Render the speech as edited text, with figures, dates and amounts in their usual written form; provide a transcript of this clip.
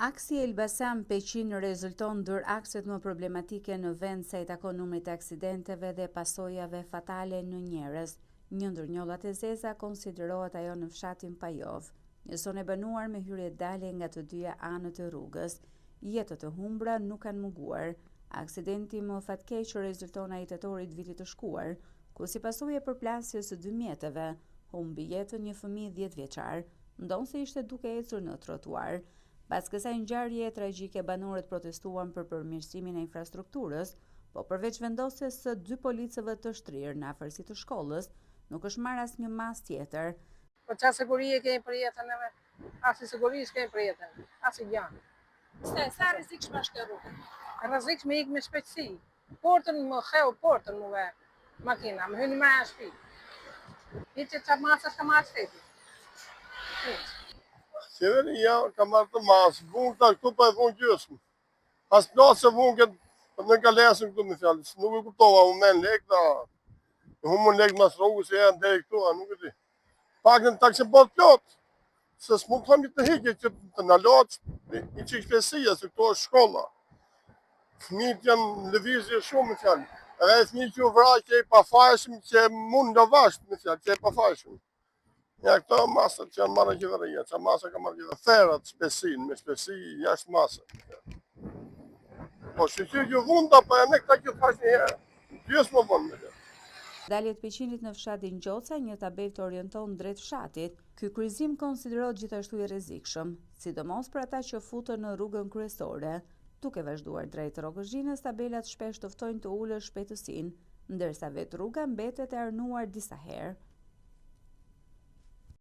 Aksi Elbasan-Peqin rezulton ndër akset më problematike në vend sa i takon numrit të aksidenteve dhe pasojave fatale në njerëz. Një ndër njollat e zeza konsiderohet ajo në fshatin Pajov, një zonë e banuar me hyrje dale nga të dyja anët e rrugës. Jetët e humbura nuk kanë munguar. Aksidenti më fatkeq rezulton ai tetorit vitit të shkuar, ku si pasojë e përplasjes së 2 mjeteve, humbi jetën një fëmijë 10 vjeçar, ndonse ishte duke ecur në trotuar. Pas kësaj ngjarje tragjike, banorët protestuan për përmirësimin e infrastrukturës, po përveç vendosjes së 2 policëve të shtrirë në afërsi të shkollës, nuk është marrë asnjë mas tjetër. Po çfarë siguri e kemi për jetën e as siguri s'kemi për jetën, as gjë. Sa rrezikshme është kjo rrugë? Rrezikshme ik me shpejtësi. Portën më heu portën më ve makina, më hyni më në shtëpi. Hiç çfarë masa ka marrë shteti. Qeveria ka marrë të masë, vunë këta këtu pa e vunë gjysmë. As plasë se vunë këtë, për në ka lesën këtu me fjallë, nuk e kuptova, më men lek da, më lek mas rrugës e janë deri këtu, a nuk e di. Pak në takë që bërë plotë, se s'mu të thëmi të hikje që të në lotë, i që shpesia, se këto është shkolla. Fëmijët janë në lëvizje shumë me fjallë, edhe fëmijë që u vraj që e pafajshëm, që mund në vashtë me fjallë, që e pafajshëm. Ja, këto masat që janë marrë qeveria, që masa ka marrë qeveria. Ferat, shpesin, me shpesi, jashtë masat. Po, shqyqy që vunda, pa e ne këta këtë fash një herë. Gjysë më vonë me dhe. Daljet Peqinit në fshatin Gjoca, një tabel të orienton drejt fshatit. Ky kryqëzim konsiderohet gjithashtu i rrezikshëm, sidomos për ata që futën në rrugën kryesore. Duke vazhduar drejt Rogozhinës, tabelat shpesh të ftojnë të ulësh shpejtësinë, ndërsa vetë rruga mbetet e arnuar disa herë.